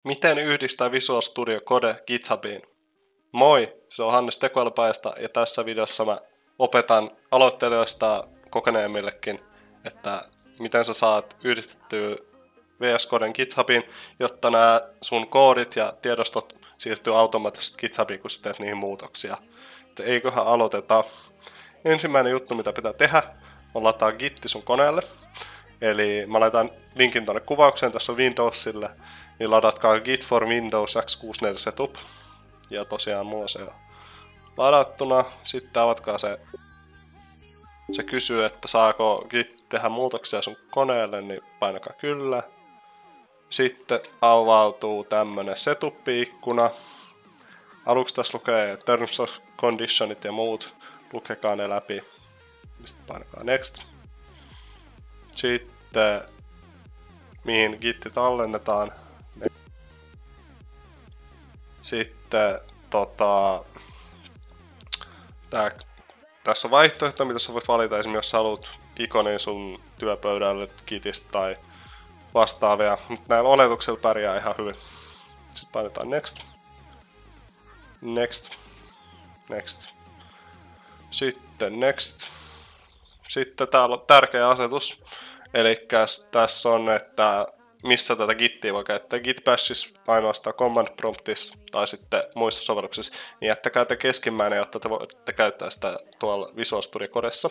Miten yhdistää Visual Studio Code GitHubiin? Moi, se on Hannes Tekoälypajasta ja tässä videossa mä opetan aloittelijoista kokeneemmillekin, että miten sä saat yhdistettyä VS Coden GitHubiin, jotta nämä sun koodit ja tiedostot siirtyy automaattisesti GitHubiin, kun sä teet niihin muutoksia. Että eiköhän aloiteta. Ensimmäinen juttu, mitä pitää tehdä, on lataa Gitti sun koneelle. Eli mä laitan linkin tonne kuvaukseen, tässä on Windowsille, niin ladatkaa Git for Windows x64 Setup. Ja tosiaan mulla on se jo ladattuna. Sitten avatkaa se. Se kysyy, että saako Git tehdä muutoksia sun koneelle, niin painakaa kyllä. Sitten avautuu tämmönen setup-ikkuna. Aluksi tässä lukee Terms of Conditionit ja muut. Lukekaa ne läpi. Sitten painakaa Next. Sitten mihin Gitti tallennetaan. Sitten tässä on vaihtoehto, mitä sä voit valita, esimerkiksi jos sä haluat ikonin sun työpöydälle Gitistä tai vastaavia, mutta näillä oletuksilla pärjää ihan hyvin. Sitten painetaan Next. Next. Next. Sitten Next. Sitten täällä on tärkeä asetus. Eli tässä on, että missä tätä Gittiä voi käyttää. Git Bashissa ainoastaan command promptissa tai sitten muissa sovelluksissa. Niin jättäkää te keskimmäinen, jotta te voitte käyttää sitä tuolla Visual Studio Codessa.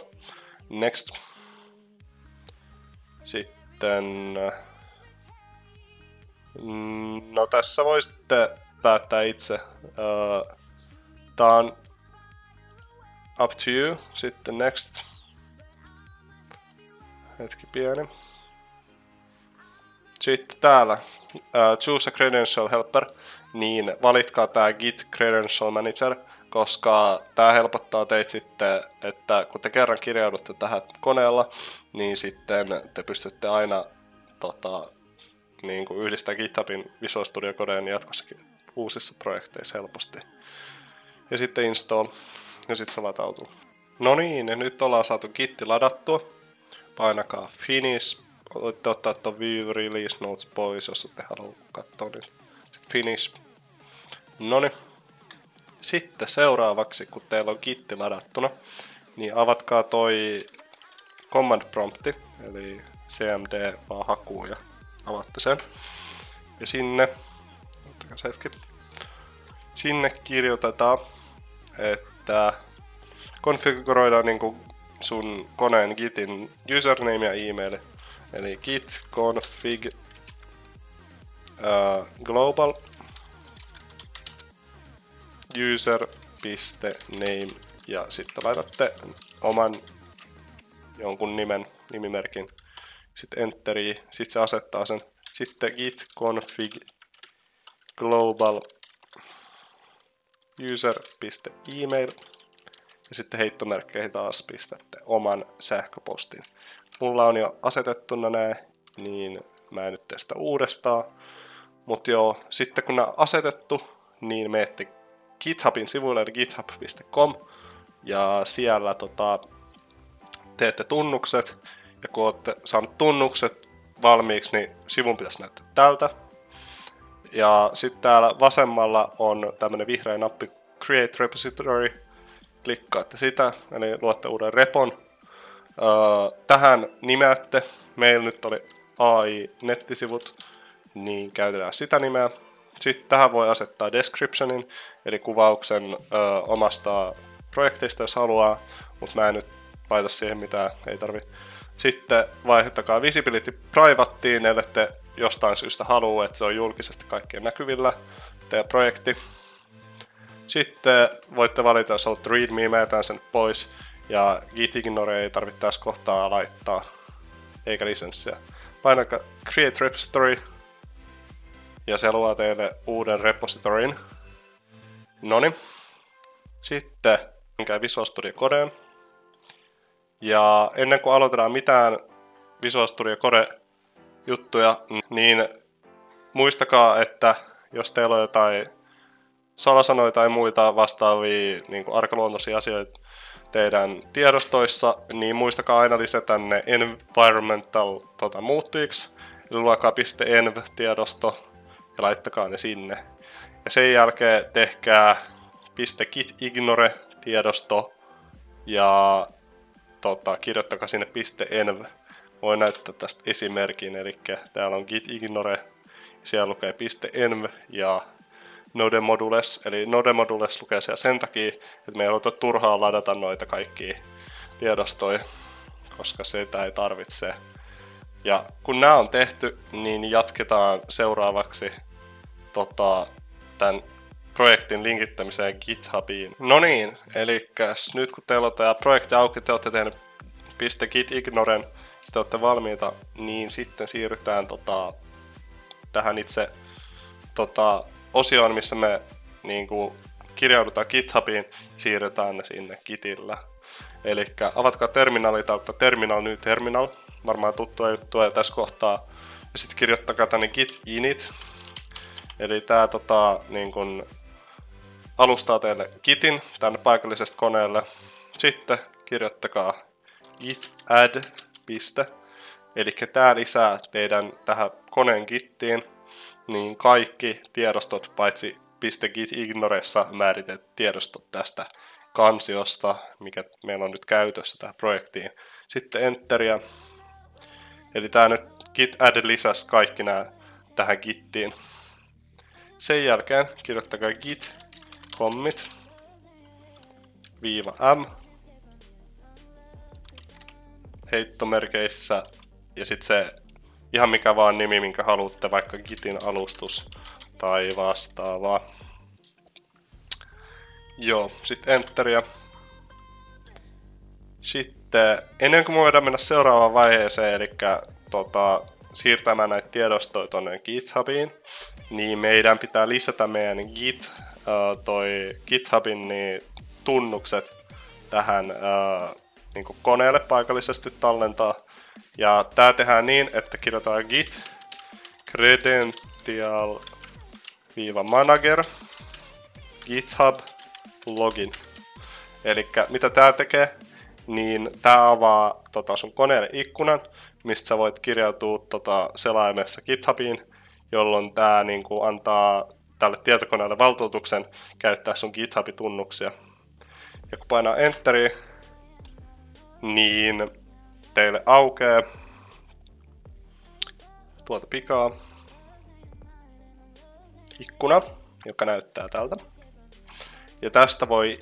Next. Sitten no tässä voisitte päättää itse. Tää on up to you. Sitten next. Hetki pieni. Sitten täällä choose a credential helper, niin valitkaa tää Git Credential Manager, koska tää helpottaa teitä sitten, että kun te kerran kirjaudutte tähän koneella, niin sitten te pystytte aina niin kuin yhdistää GitHubin Visual Studio Codeen jatkossakin uusissa projekteissa helposti. Ja sitten install, ja sitten se latautuu. No niin, ja nyt ollaan saatu Gitti ladattua. Painakaa finish. Voitte ottaa tuon view release notes pois, jos ette halua katsoa niin. Sitten finish. Noniin. Sitten seuraavaksi, kun teillä on Gitti ladattuna, niin avatkaa toi command prompti, eli cmd vaan hakuun ja avatte sen. Ja sinne, ottakaa se hetki, sinne kirjoitetaan, että konfiguroidaan niinku sun koneen Gitin username ja e-maili. Eli git config global user.name ja sitten laitatte oman jonkun nimimerkin. Sitten enteri, sitten se asettaa sen. Sitten git config global user.email ja sitten heittomerkkeihin taas pistätte oman sähköpostin. Mulla on jo asetettuna nää, niin mä en nyt testa uudestaan. Mut joo, sitten kun nää on asetettu, niin menette GitHubin sivuille eli github.com ja siellä teette tunnukset. Ja kun olette saanut tunnukset valmiiksi, niin sivun pitäisi näyttää tältä. Ja sitten täällä vasemmalla on tämmönen vihreä nappi Create Repository. Klikkaatte sitä, eli luotte uuden repon. Tähän nimeätte. Meillä nyt oli AI-nettisivut, niin käytetään sitä nimeä. Sitten tähän voi asettaa descriptionin, eli kuvauksen omasta projektista, jos haluaa, mutta mä en nyt laita siihen mitään, ei tarvi. Sitten vaihtakaa visibility privateen, ellette jostain syystä halua, että se on julkisesti kaikkien näkyvillä, teidän projekti. Sitten voitte valita, jos haluatte readme, mä jätän sen pois. Ja git ignore ei tarvitse tässä kohtaa laittaa, eikä lisenssiä. Painakaa Create Repository, ja se luo teille uuden repositorin. Noniin. Sitten menkää Visual Studio Codeen. Ja ennen kuin aloitetaan mitään Visual Studio Code-juttuja, niin muistakaa, että jos teillä on jotain salasanoja tai muita vastaavia niin kuin arkaluontoisia asioita teidän tiedostoissa, niin muistakaa aina lisätä ne environmental muuttujiksi. Eli luokaa .env-tiedosto ja laittakaa ne sinne. Ja sen jälkeen tehkää .gitignore-tiedosto ja kirjoittakaa sinne .env. Voin näyttää tästä esimerkin, eli täällä on gitignore, siellä lukee .env ja node modules, eli node modules lukee siellä sen takia, että me ei haluta turhaan ladata noita kaikkia tiedostoja, koska sitä ei tarvitse. Ja kun nämä on tehty, niin jatketaan seuraavaksi tämän projektin linkittämiseen GitHubiin. No niin, eli nyt kun teillä on tämä projekti auki, te olette tehneet .gitignoren, te olette valmiita, niin sitten siirrytään tähän itse osioon, missä me niinku kirjaudutaan GitHubiin ja siirrytään ne sinne Gitillä. Eli avatkaa terminaali tai terminal new terminal, varmaan tuttua juttua tässä kohtaa. Ja sitten kirjoittakaa tänne git init. Eli tää niin kun alustaa teille Gitin tänne paikallisesta koneelle. Sitten kirjoittakaa git add piste. Eli tää lisää teidän tähän koneen Gittiin niin kaikki tiedostot paitsi .gitignoressa määritetyt tiedostot tästä kansiosta, mikä meillä on nyt käytössä tähän projektiin. Sitten enteriä. Eli tää nyt git add lisäsi kaikki nämä tähän Gittiin. Sen jälkeen kirjoittakaa git commit -m heittomerkeissä ja sitten se ihan mikä vaan nimi, minkä haluatte, vaikka Gitin alustus tai vastaavaa. Joo, sitten enteriä. Sitten ennen kuin me voidaan mennä seuraavaan vaiheeseen, eli siirtämään näitä tiedostoja tuonne GitHubiin, niin meidän pitää lisätä meidän GitHubin niin tunnukset tähän niin koneelle paikallisesti tallentaa. Ja tää tehdään niin, että kirjoitetaan git credential-manager github login. Eli mitä tää tekee, niin tää avaa sun koneelle ikkunan, mistä sä voit kirjautua selaimessa GitHubiin, jolloin tää niinku antaa tälle tietokoneelle valtuutuksen käyttää sun GitHub-tunnuksia. Ja kun painaa enteriä, niin teille aukeaa tuota pikaa ikkuna, joka näyttää tältä. Ja tästä voi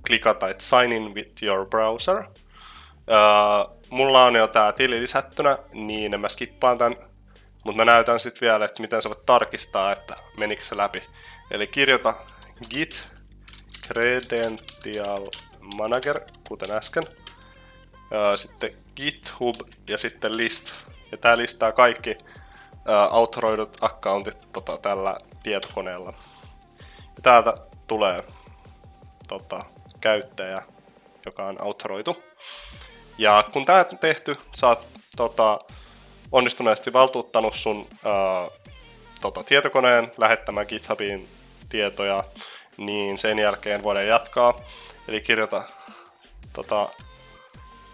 klikata, että sign in with your browser. Mulla on jo tää tili lisättynä, niin mä skippaan tän. Mutta mä näytän sitten vielä, että miten sä voit tarkistaa, että menikö se läpi. Eli kirjoita git credential manager, kuten äsken. Sitten GitHub ja sitten list. Ja tää listaa kaikki autoroidut accountit tällä tietokoneella. Ja täältä tulee käyttäjä, joka on autoroitu. Ja kun tää on tehty, sä oot onnistuneesti valtuuttanut sun tietokoneen lähettämään GitHubiin tietoja, niin sen jälkeen voidaan jatkaa. Eli kirjoita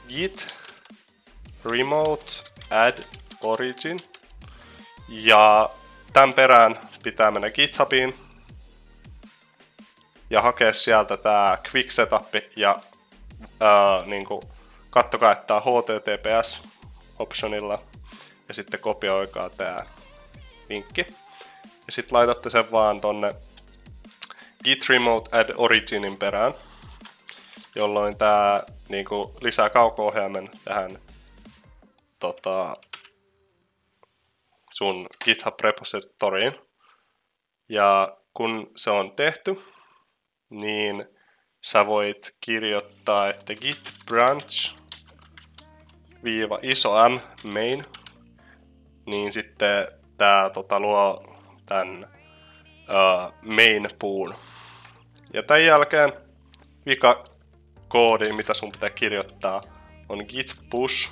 git remote add origin. Ja tämän perään pitää mennä GitHubiin ja hakea sieltä tää quick setup ja niinku, kattokaa, että tää HTTPS optionilla ja sitten kopioikaa tää linkki. Ja sitten laitatte sen vaan tonne git remote add originin perään, jolloin tää niinku lisää kauko-ohjaimen tähän sun GitHub repositoriin. Ja kun se on tehty, niin sä voit kirjoittaa, että git branch -iso M main, niin sitten tää luo tän main puun. Ja tämän jälkeen vika koodi, mitä sun pitää kirjoittaa, on git push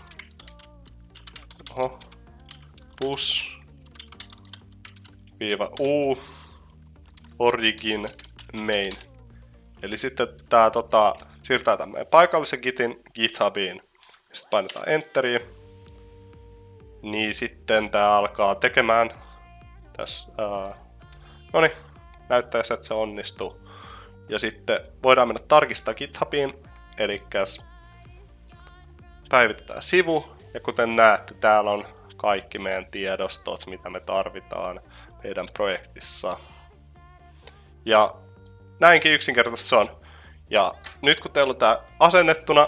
-u origin main. Eli sitten tää siirtää tämän paikallisen gitin GitHubiin. Sitten painetaan enteriä. Niin sitten tää alkaa tekemään No niin, näyttäisi, että se onnistuu. Ja sitten voidaan mennä tarkistaa GitHubiin, eli päivitetään sivu. Ja kuten näette, täällä on kaikki meidän tiedostot, mitä me tarvitaan meidän projektissa. Ja näinkin yksinkertaisesti se on. Ja nyt kun teillä on tää asennettuna,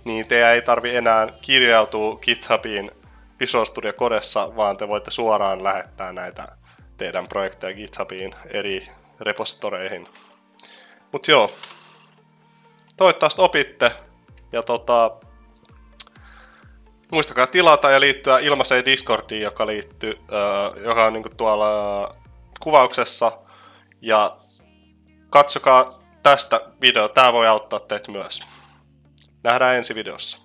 niin teidän ei tarvi enää kirjautua GitHubiin Visual Studio Codessa, vaan te voitte suoraan lähettää näitä teidän projekteja GitHubiin eri repositoreihin. Mut joo, toivottavasti opitte. Ja muistakaa tilata ja liittyä ilmaiseen Discordiin, joka on niinku tuolla kuvauksessa. Ja katsokaa tästä video, tää voi auttaa teitä myös. Nähdään ensi videossa.